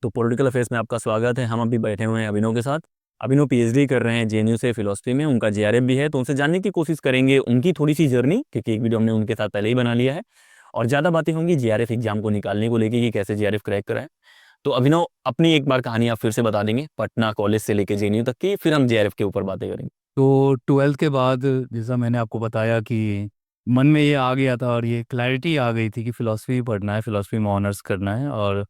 तो political affairs में आपका स्वागत है। हम अभी बैठे हुए हैं अभिनव के साथ। अभिनव पीएचडी कर रहे हैं जेएनयू से फिलोसफी में, उनका जेआरएफ भी है, तो उनसे जानने की कोशिश करेंगे उनकी थोड़ी सी जर्नी, क्योंकि एक वीडियो हमने उनके साथ पहले ही बना लिया है। और ज़्यादा बातें होंगी जेआरएफ एग्जाम को निकालने को लेकर कि कैसे जेआरएफ क्रैक कराएं। तो अभिनव, अपनी एक बार कहानी आप फिर से बता देंगे, पटना कॉलेज से लेकर जेएनयू तक की, फिर हम जेआरएफ के ऊपर बातें करेंगे। तो ट्वेल्थ के बाद जैसा मैंने आपको बताया कि मन में ये आ गया था और ये क्लैरिटी आ गई थी कि फ़िलासफ़ी पढ़ना है, फ़िलासफ़ी में ऑनर्स करना है। और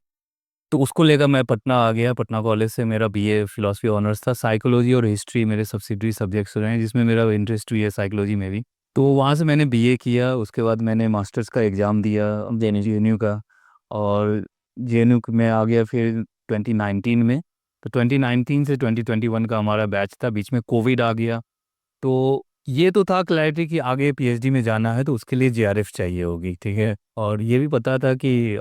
तो उसको लेकर मैं पटना आ गया। पटना कॉलेज से मेरा बीए फ़िलासफ़ी ऑनर्स था। साइकोलॉजी और हिस्ट्री मेरे सब्सिडरी सब्जेक्ट्स रहे हैं, जिसमें मेरा इंटरेस्ट भी है साइकोलॉजी में भी। तो वहाँ से मैंने बीए किया। उसके बाद मैंने मास्टर्स का एग्ज़ाम दिया जेएनयू का। और जेएनयू में आ गया फिर 2019 में। तो 2019 से 2021 का हमारा बैच था, बीच में कोविड आ गया। तो ये तो था क्लैरिटी कि आगे पीएचडी में जाना है तो उसके लिए जेआरएफ चाहिए होगी, ठीक है। और ये भी पता था कि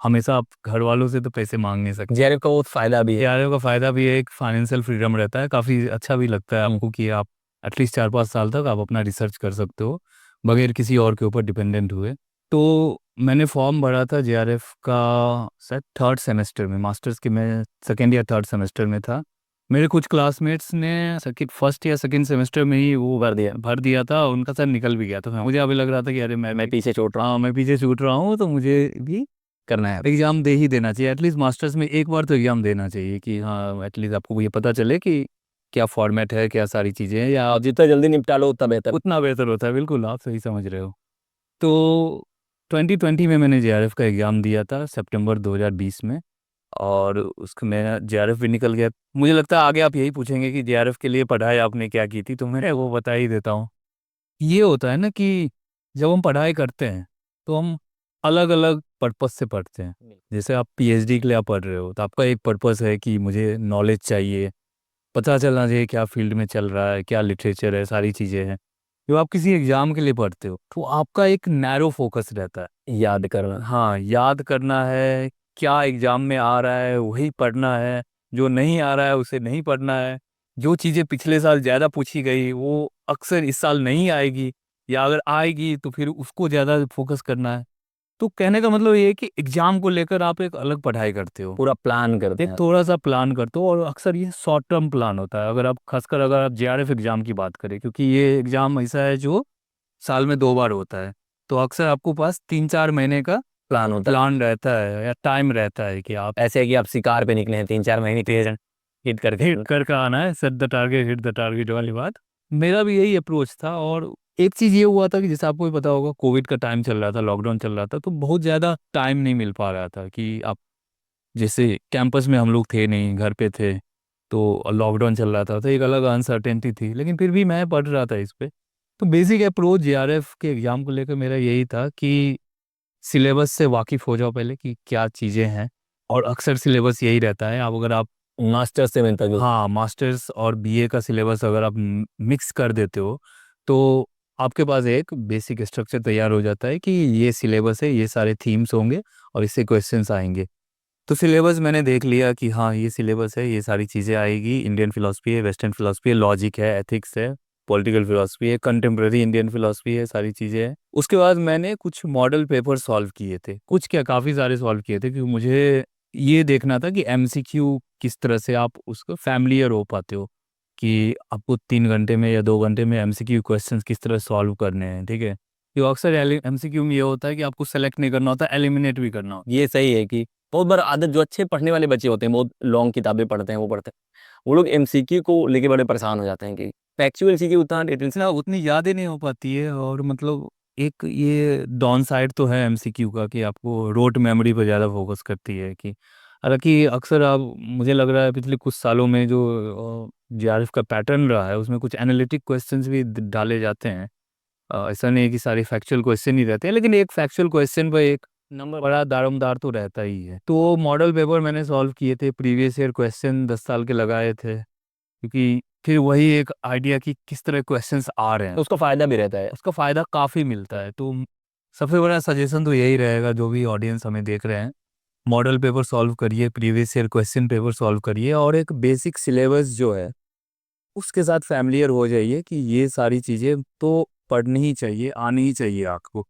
हमेशा आप घर वालों से तो पैसे मांग नहीं सकते। जेआरएफ का बहुत फायदा भी है। जेआरएफ का फ़ायदा भी है, एक फाइनेंशियल फ्रीडम रहता है, काफ़ी अच्छा भी लगता है आपको कि आप एटलीस्ट 4-5 साल तक आप अपना रिसर्च कर सकते हो बगैर किसी और के ऊपर डिपेंडेंट हुए। तो मैंने फॉर्म भरा था जेआरएफ का शायद थर्ड सेमेस्टर में, मास्टर्स के मैं सेकेंड या थर्ड सेमेस्टर में था। मेरे कुछ क्लासमेट्स ने सेकंड फर्स्ट या सेकंड सेमेस्टर में ही वो भर दिया था, उनका सर निकल भी गया। तो मुझे अभी लग रहा था कि अरे मैं पीछे छूट रहा हूँ। हाँ, मैं पीछे छूट रहा हूँ, तो मुझे भी करना है। एग्ज़ाम दे ही देना चाहिए। एटलीस्ट मास्टर्स में एक बार तो एग्ज़ाम देना चाहिए कि हाँ, एटलीस्ट आपको ये पता चले कि क्या फॉर्मेट है, क्या सारी चीज़ें हैं, या और जितना जल्दी निपटा लो उतना बेहतर। उतना बेहतर होता है। बिल्कुल, आप सही समझ रहे हो। तो 2020 में मैंने जेआरएफ का एग्ज़ाम दिया था, सितंबर 2020 में। और उसका मेरा जेआरएफ भी निकल गया। मुझे लगता है आगे आप यही पूछेंगे कि जेआरएफ के लिए पढ़ाई आपने क्या की थी, तो मैं वो बता ही देता हूँ। ये होता है ना कि जब हम पढ़ाई करते हैं तो हम अलग अलग पर्पस से पढ़ते हैं। जैसे आप पीएचडी के लिए आप पढ़ रहे हो तो आपका एक पर्पस है कि मुझे नॉलेज चाहिए, पता चलना चाहिए क्या फील्ड में चल रहा है, क्या लिटरेचर है, सारी चीज़ें हैं। जब आप किसी एग्ज़ाम के लिए पढ़ते हो तो आपका एक नैरो फोकस रहता है। याद करना। हाँ, याद करना है, क्या एग्ज़ाम में आ रहा है वही पढ़ना है, जो नहीं आ रहा है उसे नहीं पढ़ना है। जो चीज़ें पिछले साल ज़्यादा पूछी गई वो अक्सर इस साल नहीं आएगी, या अगर आएगी तो फिर उसको ज़्यादा फोकस करना है। तो कहने का मतलब ये है कि एग्ज़ाम को लेकर आप एक अलग पढ़ाई करते हो, पूरा प्लान करते एक हैं। थोड़ा-सा प्लान करते हो, और अक्सर ये शॉर्ट टर्म प्लान होता है। अगर आप जेआरएफ एग्ज़ाम की बात करें, क्योंकि ये एग्ज़ाम ऐसा है जो साल में 2 बार होता है। तो अक्सर आपको पास 3-4 महीने का प्लान होता है। प्लान रहता है या टाइम रहता है कि आप ऐसे है कि आप शिकार पे निकले हैं 3-4 महीने तेज हिट करके। हिट कर आना है, set the target, hit the target वाली बात। मेरा भी यही अप्रोच था। और एक चीज़ ये हुआ था कि जैसे आपको भी पता होगा, कोविड का टाइम चल रहा था, लॉकडाउन चल रहा था, तो बहुत ज़्यादा टाइम नहीं मिल पा रहा था कि आप जैसे कैंपस में हम लोग थे नहीं, घर पे थे। तो लॉकडाउन चल रहा था तो एक अलग अनसर्टेनिटी थी, लेकिन फिर भी मैं पढ़ रहा था इस पे। तो बेसिक अप्रोच जेआरएफ के एग्ज़ाम को लेकर मेरा यही था कि सिलेबस से वाकिफ़ हो जाओ पहले कि क्या चीज़ें हैं। और अक्सर सिलेबस यही रहता है, आप अगर आप मास्टर से मिलता जुलता। हाँ, मास्टर्स और बीए का सिलेबस अगर आप मिक्स कर देते हो तो आपके पास एक बेसिक स्ट्रक्चर तैयार हो जाता है कि ये सिलेबस है, ये सारे थीम्स होंगे और इससे क्वेश्चंस आएंगे। तो सिलेबस मैंने देख लिया कि हाँ, ये सिलेबस है, ये सारी चीज़ें आएगी। इंडियन फिलोसफी है, वेस्टर्न फिलोसफी है, लॉजिक है, एथिक्स है, पॉलिटिकल फिलोसफी है, कंटेम्प्रेरी इंडियन फिलोसफी है, सारी चीज़ें हैं। उसके बाद मैंने कुछ मॉडल पेपर सॉल्व किए थे, कुछ क्या काफ़ी सारे सॉल्व किए थे, क्योंकि मुझे ये देखना था कि एमसीक्यू किस तरह से आप उसको फैमिलियर हो पाते हो, कि आपको 3 घंटे में या 2 घंटे में एमसीक्यू क्वेश्चंस किस तरह सॉल्व करने हैं, ठीक है। तो अक्सर एमसीक्यू में ये होता है कि आपको सेलेक्ट नहीं करना होता, एलिमिनेट भी करना होता ये सही है कि बहुत बार आदत, जो अच्छे पढ़ने वाले बच्चे होते हैं, बहुत लॉन्ग किताबें पढ़ते हैं, वो पढ़ते हैं, वो लोग एमसीक्यू को लेके बड़े परेशान हो जाते हैं कि फैक्चुअल एमसीक्यू उतना डिटेल है ना, उतनी यादें नहीं हो पाती है। और मतलब एक ये डाउन साइड तो है एमसीक्यू का कि आपको रोट मेमोरी पर ज़्यादा फोकस करती है। कि हालांकि अक्सर आप, मुझे लग रहा है पिछले कुछ सालों में जो जेआरएफ का पैटर्न रहा है उसमें कुछ एनालिटिक क्वेश्चंस भी डाले जाते हैं। ऐसा नहीं है कि सारे फैक्चुअल क्वेश्चन ही रहते हैं, लेकिन एक फैक्चुअल क्वेश्चन पर एक नंबर। बड़ा दारोमदार तो रहता ही है। तो मॉडल पेपर मैंने सॉल्व किए थे, प्रीवियस ईयर क्वेश्चन 10 साल के लगाए थे, क्योंकि फिर वही एक आइडिया कि किस तरह क्वेश्चंस आ रहे तो हैं, उसका फायदा भी रहता है। उसका फ़ायदा काफ़ी मिलता है। तो सबसे बड़ा सजेशन तो यही रहेगा, जो भी ऑडियंस हमें देख रहे हैं, मॉडल पेपर सॉल्व करिए, previous year question paper solve करिए, और एक बेसिक सिलेबस जो है उसके साथ फैमिलियर हो जाइए कि ये सारी चीज़ें तो पढ़नी ही चाहिए, आनी ही चाहिए आपको।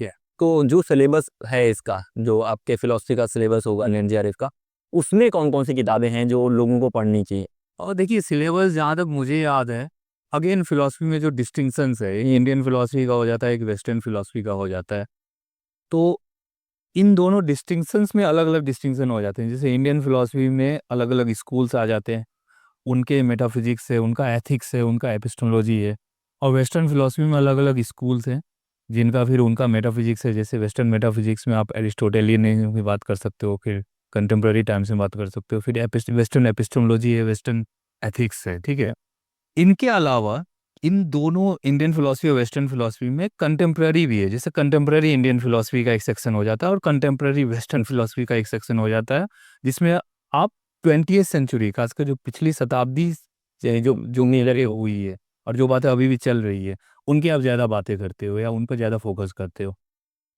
Yeah. तो जो सिलेबस है इसका, जो आपके फिलोसफी का सिलेबस होगा एनडीआरएफ का, उसमें कौन-कौन सी किताबें हैं जो लोगों को पढ़नी चाहिए? और देखिए सिलेबस जहाँ तक मुझे याद है, अगेन फिलॉसफी में जो डिस्टिंक्शंस है, ये इंडियन फिलॉसफी का हो जाता है, एक वेस्टर्न फिलॉसफी का हो जाता है। तो इन दोनों डिस्टिंक्शंस में अलग-अलग डिस्टिंक्शन हो जाते हैं। जैसे इंडियन फिलॉसफी में अलग-अलग स्कूल्स आ जाते हैं। उनके मेटाफिज़िक्स है, उनका एथिक्स है, उनका एपिस्टेमोलॉजी है। और वेस्टर्न फिलॉसफी में अलग-अलग स्कूल्स हैं, जिनका फिर उनका मेटाफिज़िक्स है। जैसे वेस्टर्न मेटाफिज़िक्स में आप एरिस्टोटेलियन की बात कर सकते हो, फिर कंटेम्परेरी टाइम्स में बात कर सकते हो, फिर वेस्टर्न एपिस्टेमोलॉजी है, वेस्टर्न एथिक्स है, ठीक है? इनके अलावा इन दोनों इंडियन फिलॉसफी और वेस्टर्न फिलॉसफी में कंटेम्परेरी भी है। जैसे कंटेम्परेरी इंडियन फिलॉसफी का एक सेक्शन हो जाता है और कंटेम्परेरी वेस्टर्न फिलॉसफी का एक सेक्शन हो जाता है, जिसमें आप 20th सेंचुरी खासकर जो पिछली शताब्दी से जो जो में लगे हुई है और जो बातें अभी भी चल रही है, उनकी आप ज़्यादा बातें करते हो या उन पर ज़्यादा फोकस करते हो।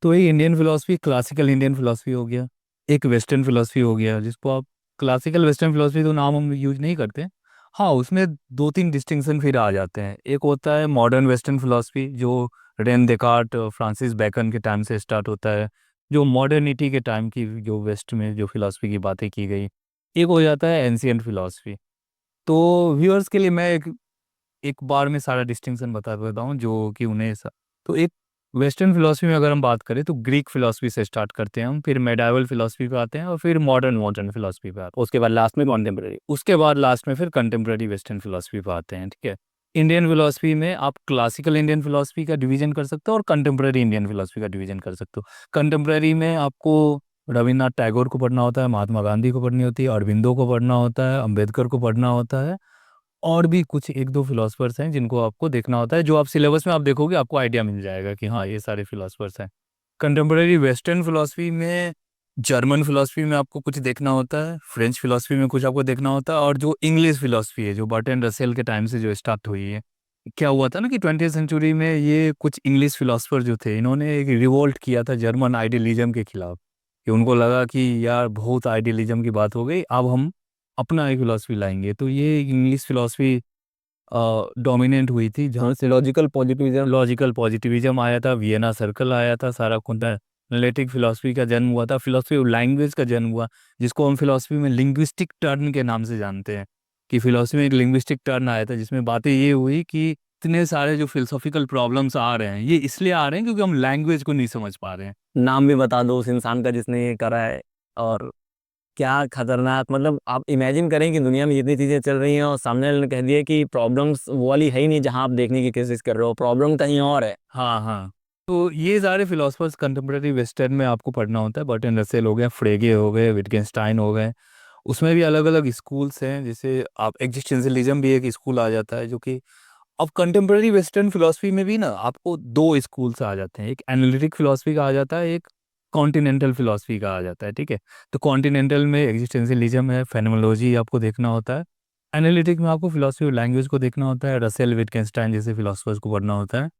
तो एक Indian philosophy classical Indian philosophy हो गया, एक वेस्टर्न फिलॉसफी हो गया, जिसको आप क्लासिकल वेस्टर्न फिलॉसफी तो नाम हम यूज़ नहीं करते। हाँ, उसमें 2-3 डिस्टिंक्शन फिर आ जाते हैं। एक होता है मॉडर्न वेस्टर्न फिलॉसफी जो रेने देकार्ट, फ्रांसिस बेकन के टाइम से स्टार्ट होता है, जो मॉडर्निटी के टाइम की जो वेस्ट में जो फिलॉसफी की बातें की गई। एक हो जाता है एंशिएंट फिलॉसफी। तो व्यूअर्स के लिए मैं एक एक बार में सारा डिस्टिंक्शन बता देता हूँ जो कि उन्हें तो एक वेस्टर्न फिलॉसफी में अगर हम बात करें तो ग्रीक फिलॉसफी से स्टार्ट करते हैं हम, फिर मेडाइवल फिलॉसफी पे आते हैं और फिर मॉडर्न मॉडर्न फिलॉसफी पे आते हैं। उसके बाद लास्ट में कॉन्टेम्परेरी। उसके बाद लास्ट में फिर कंटेम्प्रेरी वेस्टर्न फिलॉसफी पे आते हैं, ठीक है? इंडियन फिलॉसफी में आप क्लासिकल इंडियन फिलॉसफी का डिवीजन कर सकते हो और कंटेम्प्रेरी इंडियन फिलॉसफी का डिवीजन कर सकते हो। कंटेम्प्रेरी में आपको रविन्द्रनाथ टैगोर को पढ़ना होता है, महात्मा गांधी को पढ़नी होती है, अरबिंदो को पढ़ना होता है, अंबेडकर को पढ़ना होता है, और भी कुछ 1-2 फिलोसोफर्स हैं जिनको आपको देखना होता है, जो आप सिलेबस में आप देखोगे आपको आइडिया मिल जाएगा कि हाँ, ये सारे फिलोसोफर्स हैं। कंटेम्परेरी वेस्टर्न फिलॉसफी में जर्मन फिलॉसफी में आपको कुछ देखना होता है, फ्रेंच फिलॉसफी में कुछ आपको देखना होता है, और जो इंग्लिश फिलॉसफी है, जो बर्ट्रैंड रसेल के टाइम से जो स्टार्ट हुई है। क्या हुआ था ना कि 20th सेंचुरी में ये कुछ इंग्लिश फिलॉसफर जो थे, इन्होंने एक रिवोल्ट किया था जर्मन आइडियलिज्म के खिलाफ, कि उनको लगा कि यार बहुत आइडियलिज्म की बात हो गई, अब हम अपना एक फिलॉसफी लाएँगे। तो ये इंग्लिश फिलॉसफी डोमिनेंट हुई थी, जहाँ से लॉजिकल पॉजिटिविज़्म आया था, वियना सर्कल आया था, सारा खुदा एनालिटिक फ़िलॉसफ़ी का जन्म हुआ था, फ़िलॉसफ़ी ऑफ लैंग्वेज का जन्म हुआ, जिसको हम फ़िलॉसफ़ी में लिंग्विस्टिक टर्न के नाम से जानते हैं, कि फ़िलॉसफ़ी में एक लिंग्विस्टिक टर्न आया था, जिसमें बातें ये हुई कि इतने सारे जो फ़िलॉसॉफ़िकल प्रॉब्लम्स आ रहे हैं, ये इसलिए आ रहे हैं क्योंकि हम लैंग्वेज को नहीं समझ पा रहे हैं। नाम भी बता दो उस इंसान का जिसने ये करा है, और क्या खतरनाक, मतलब आप इमेजिन करें कि दुनिया में इतनी चीज़ें चल रही हैं और सामने वाले ने कह दिया कि प्रॉब्लम्स वो वाली है ही नहीं जहाँ आप देखने की कोशिश कर रहे हो, प्रॉब्लम कहीं और है। हाँ, हाँ। तो ये सारे फिलोसोफर्स कंटेम्परेरी वेस्टर्न में आपको पढ़ना होता है। बर्ट्रैंड रसेल हो गए, फ्रेगे हो गए, विटगेन्स्टाइन हो गए। उसमें भी अलग-अलग स्कूल्स हैं, जैसे आप एक्जिस्टेंशियलिज्म भी एक स्कूल आ जाता है, जो कि अब कंटेम्परेरी वेस्टर्न फिलॉसफी में भी ना आपको 2 स्कूल्स आ जाते हैं। एक एनालिटिक फिलॉसफी का आ जाता है, एक कॉन्टिनेंटल फिलॉसफी का आ जाता है, ठीक है? तो कॉन्टिनेंटल में एक्जिस्टेंशियलिज्म है, फेनोमेनोलॉजी आपको देखना होता है। एनालिटिक में आपको फिलॉसफी ऑफ लैंग्वेज को देखना होता है, रसेल, विटगेन्स्टाइन जैसे फिलॉसफर्स को पढ़ना होता है।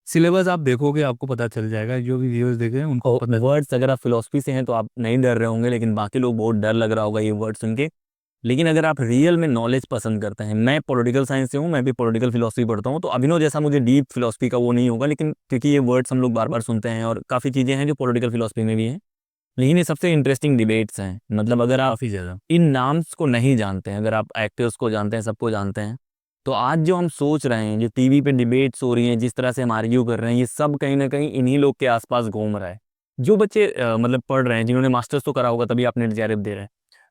सिलेबस आप देखोगे आपको पता चल जाएगा, जो भी व्यूअर्स देख रहे हैं उनको और पता। वर्ड्स अगर आप फिलॉसफी से हैं तो आप नहीं डर रहे होंगे, लेकिन बाकी लोग बहुत डर लग रहा होगा ये वर्ड सुन के। लेकिन अगर आप रियल में नॉलेज पसंद करते हैं, मैं पॉलिटिकल साइंस से हूँ, मैं भी पॉलिटिकल फिलॉसफी पढ़ता हूँ, तो अभिनव जैसा मुझे डीप फिलॉसफी का वो नहीं होगा, लेकिन क्योंकि ये वर्ड्स हम लोग बार-बार सुनते हैं और काफ़ी चीज़ें हैं जो पॉलिटिकल फिलॉसफी में भी हैं। लेकिन ये सबसे इंटरेस्टिंग डिबेट्स हैं। मतलब अगर आप काफ़ी ज़्यादा। इन नाम्स को नहीं जानते हैं, अगर आप एक्टर्स को जानते हैं, सबको जानते हैं, तो आज जो हम सोच रहे हैं, जो टीवी पे डिबेट्स हो रही हैं, जिस तरह से हम आर्ग्यू कर रहे हैं, ये सब कहीं न कहीं इन्हीं लोग के आस-पास घूम रहा है। जो बच्चे मतलब पढ़ रहे हैं, जिन्होंने मास्टर्स तो करा होगा तभी आप नेट जेआरएफ दे रहे हैं।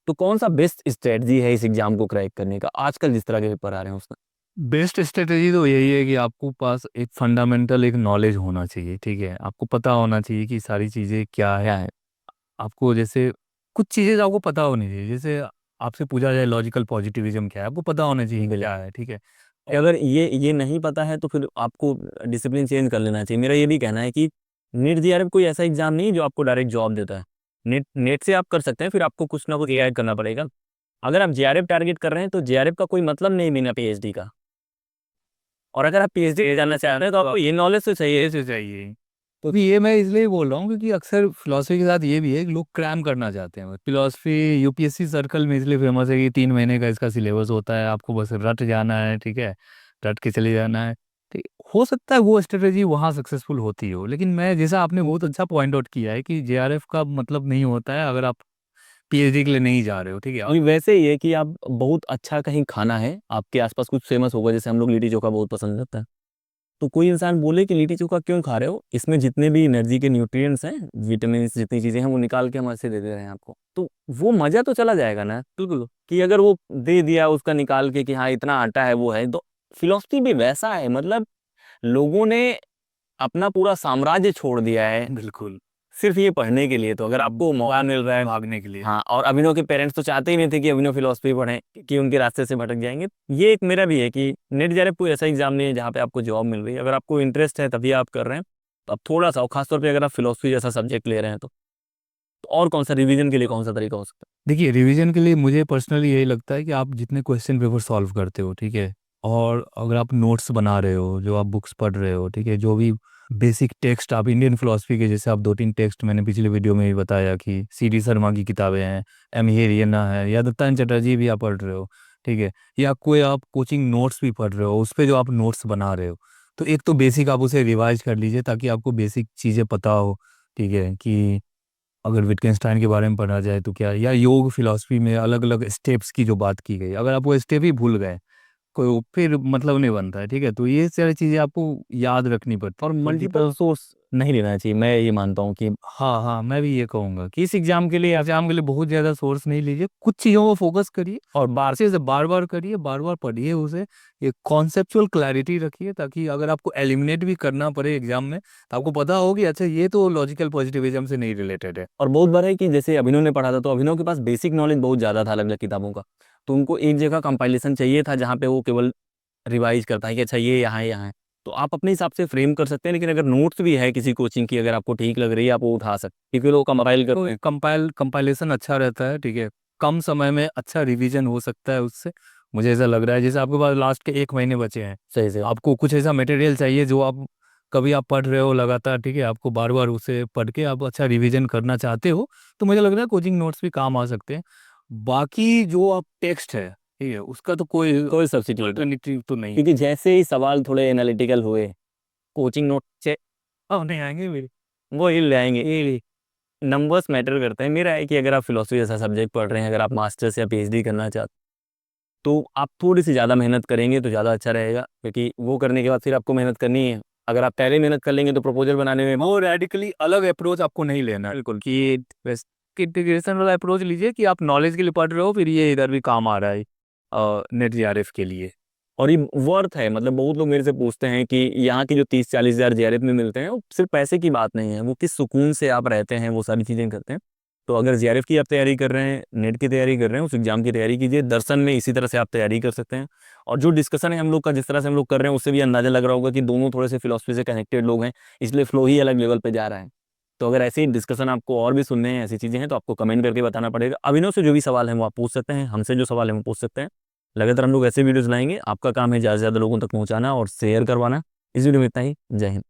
तो कौन-सा बेस्ट स्ट्रैटेजी है इस एग्ज़ाम को क्रैक करने का? आजकल जिस तरह के पेपर आ रहे हैं उसका? बेस्ट स्ट्रेटेजी तो यही है कि आपको पास एक फंडामेंटल एक नॉलेज होना चाहिए, ठीक है? आपको पता होना चाहिए कि सारी चीज़ें क्या है। आपको जैसे कुछ चीज़ें आपको पता होनी चाहिए, जैसे आपसे पूछा जाए लॉजिकल पॉजिटिविज़्म क्या है, आपको पता होना चाहिए बिल्कुल। क्या है, ठीक है? अगर ये नहीं पता है तो फिर आपको डिसिप्लिन चेंज कर लेना चाहिए। मेरा ये भी कहना है कि नीट जेआरएफ कोई ऐसा एग्ज़ाम नहीं है जो आपको डायरेक्ट जॉब देता है। नेट नेट से आप कर सकते हैं, फिर आपको कुछ ना कुछ एआई करना पड़ेगा। अगर आप जेआरएफ टारगेट कर रहे हैं तो जेआरएफ का कोई मतलब नहीं बिना पीएचडी का। और अगर आप पीएचडी ले जाना चाह रहे हैं तो आपको ये नॉलेज तो चाहिए। ऐसे चाहिए। तो भी ये मैं इसलिए बोल रहा हूँ क्योंकि अक्सर फिलॉसफी के साथ ये भी है कि लोग क्रैम करना चाहते हैं। फिलॉसफी यूपीएससी सर्कल में इसलिए फेमस है कि 3 महीने का इसका सिलेबस होता है, आपको बस रट जाना है, ठीक है? रट के चले जाना है। ठीक हो सकता है वो स्ट्रैटेजी वहाँ सक्सेसफुल होती हो, लेकिन मैं जैसा आपने बहुत अच्छा पॉइंट आउट किया है कि जेआरएफ का मतलब नहीं होता है अगर आप पीएचडी के लिए नहीं जा रहे हो, ठीक है। अभी वैसे ही है कि आप बहुत अच्छा कहीं खाना है, आपके आसपास कुछ फेमस होगा, जैसे हम लोग लिट्टी चोखा बहुत पसंद करता है, तो कोई इंसान बोले कि लिट्टी चोखा क्यों खा रहे हो, इसमें जितने भी एनर्जी के न्यूट्रिएंट्स हैं, विटामिन जितनी चीज़ें हैं, वो निकाल के हम ऐसे दे दे रहे हैं आपको, तो वो मज़ा तो चला जाएगा ना। बिल्कुल, कि अगर वो दे दिया उसका निकाल के कि हाँ इतना आटा है वो है, तो फिलॉसफी भी वैसा है, मतलब लोगों ने अपना पूरा साम्राज्य छोड़ दिया है बिल्कुल, सिर्फ ये पढ़ने के लिए। तो अगर आपको मौका मिल रहा है, भागने के लिए। हाँ, और अभिनव के पेरेंट्स तो चाहते ही नहीं थे कि अभिनव फिलॉसफी पढ़ें, कि उनके रास्ते से भटक जाएंगे। ये एक मेरा भी है कि नेट जेआरएफ कोई ऐसा एग्जाम नहीं है जहाँ पे आपको जॉब मिल रही है, अगर आपको इंटरेस्ट है तभी आप कर रहे हैं, तो आप थोड़ा सा, और खासतौर पे अगर आप फिलॉसफी जैसा सब्जेक्ट ले रहे हैं तो और कौन सा रिवीजन के लिए कौन सा तरीका हो सकता देखिए, रिवीजन के लिए मुझे पर्सनली यही लगता है कि आप जितने क्वेश्चन पेपर सॉल्व करते हो, ठीक है, और अगर आप नोट्स बना रहे हो, जो आप बुक्स पढ़ रहे हो, ठीक है, जो भी बेसिक टेक्स्ट आप इंडियन फिलोसफी के, जैसे आप 2-3 टेक्स्ट मैंने पिछले वीडियो में भी बताया कि सीडी शर्मा की किताबें हैं, एम हेरियना है, या दत्तान चटर्जी भी आप पढ़ रहे हो, ठीक है, या कोई आप कोचिंग नोट्स भी पढ़ रहे हो, उस पर जो आप नोट्स बना रहे हो, तो एक तो बेसिक आप उसे रिवाइज कर लीजिए ताकि आपको बेसिक चीज़ें पता हो, ठीक है, कि अगर विटगेनस्टाइन के बारे में पढ़ा जाए तो क्या, या योग फिलॉसफी में अलग अलग स्टेप्स की जो बात की गई, अगर आप वो स्टेप ही भूल गए, कोई फिर मतलब नहीं बनता है, ठीक है, तो ये सारी चीज़ें आपको याद रखनी पड़ती है। और है। मल्टीपल सोर्स नहीं लेना चाहिए, मैं ये मानता हूँ कि हाँ हाँ, मैं भी ये कहूँगा कि इस एग्जाम के लिए बहुत ज़्यादा सोर्स नहीं लीजिए, कुछ चीज़ों को फोकस करिए और बार बार करिए, बार बार पढ़िए उसे, एक कॉन्सेप्चुअल क्लैरिटी रखिए, ताकि अगर आपको एलिमिनेट भी करना पड़े एग्जाम में तो आपको पता हो कि अच्छा ये तो लॉजिकल पॉजिटिविज्म से नहीं रिलेटेड है। और बहुत बार है कि जैसे अभिनव ने पढ़ा था, तो अभिनव के पास बेसिक नॉलेज बहुत ज़्यादा था अलग अलग किताबों का, तो उनको एक जगह कंपाइलेशन चाहिए था जहाँ पे वो केवल रिवाइज करता है कि अच्छा ये यहाँ है, यहाँ है, तो आप अपने हिसाब से फ्रेम कर सकते हैं। लेकिन अगर नोट्स भी है किसी कोचिंग की, अगर आपको ठीक लग रही है, आप वो उठा सकते हैं, क्योंकि लोग कंपाइल तो करते हैं। कंपाइलेशन अच्छा रहता है, ठीक है, कम समय में अच्छा रिवीजन हो सकता है उससे, मुझे ऐसा लग रहा है। जैसे आपके पास लास्ट के 1 महीने बचे हैं, सही से। आपको कुछ ऐसा मटेरियल चाहिए जो आप कभी आप पढ़ रहे हो लगातार, ठीक है, आपको बार बार उसे पढ़ के आप अच्छा रिवीजन करना चाहते हो, तो मुझे लग रहा है कोचिंग नोट्स भी काम आ सकते हैं। बाकी जो आप टेक्स्ट है, ठीक है, उसका तो कोई कोई सब्सिट्यूट, अल्टरनेटिव तो नहीं क्योंकि जैसे ही सवाल थोड़े एनालिटिकल हुए, कोचिंग नोट से है। नहीं आएंगे मेरे। वो ही ले आएंगे। नंबर्स मैटर करते हैं। मेरा है कि अगर आप फिलोसफी जैसा सब्जेक्ट पढ़ रहे हैं, अगर आप मास्टर्स या पीएचडी करना चाहते, तो आप थोड़ी सी ज़्यादा मेहनत करेंगे तो ज़्यादा अच्छा रहेगा, क्योंकि वो करने के बाद फिर आपको मेहनत करनी है। अगर आप पहले मेहनत कर लेंगे तो प्रपोजल बनाने में वो रेडिकली अलग अप्रोच आपको नहीं लेना है, बिल्कुल, कि वेस्ट इंटीग्रेशन वाला अप्रोच लीजिए कि आप नॉलेज के लिए पढ़ रहे हो, फिर ये इधर भी काम आ रहा है नेट जीआरएफ के लिए। और ये वर्थ है। मतलब बहुत लोग मेरे से पूछते हैं कि यहाँ की जो 30-40 हज़ार जेआरएफ में मिलते हैं, वो सिर्फ पैसे की बात नहीं है, वो किस सुकून से आप रहते हैं, वो सारी चीज़ें करते हैं। तो अगर जेआरएफ की आप तैयारी कर रहे हैं, नेट की तैयारी कर रहे हैं, उस एग्जाम की तैयारी कीजिए। दर्शन में इसी तरह से आप तैयारी कर सकते हैं। और जो डिस्कशन है हम लोग का, जिस तरह से हम लोग कर रहे हैं, उससे भी अंदाजा लग रहा होगा कि दोनों थोड़े से फिलोसफी से कनेक्टेड लोग हैं, इसलिए फ्लो ही अलग लेवल पे जा रहा है। तो अगर ऐसे ही डिस्कशन आपको और भी सुनने हैं, ऐसी चीज़ें हैं, तो आपको कमेंट करके बताना पड़ेगा। अभिनव से जो भी सवाल है वो आप पूछ सकते हैं, हमसे जो सवाल है वो पूछ सकते हैं। लगातार हम लोग ऐसे वीडियोस लाएंगे। आपका काम है ज़्यादा से ज़्यादा लोगों तक पहुंचाना और शेयर करवाना। इस वीडियो में इतना ही। जय हिंद।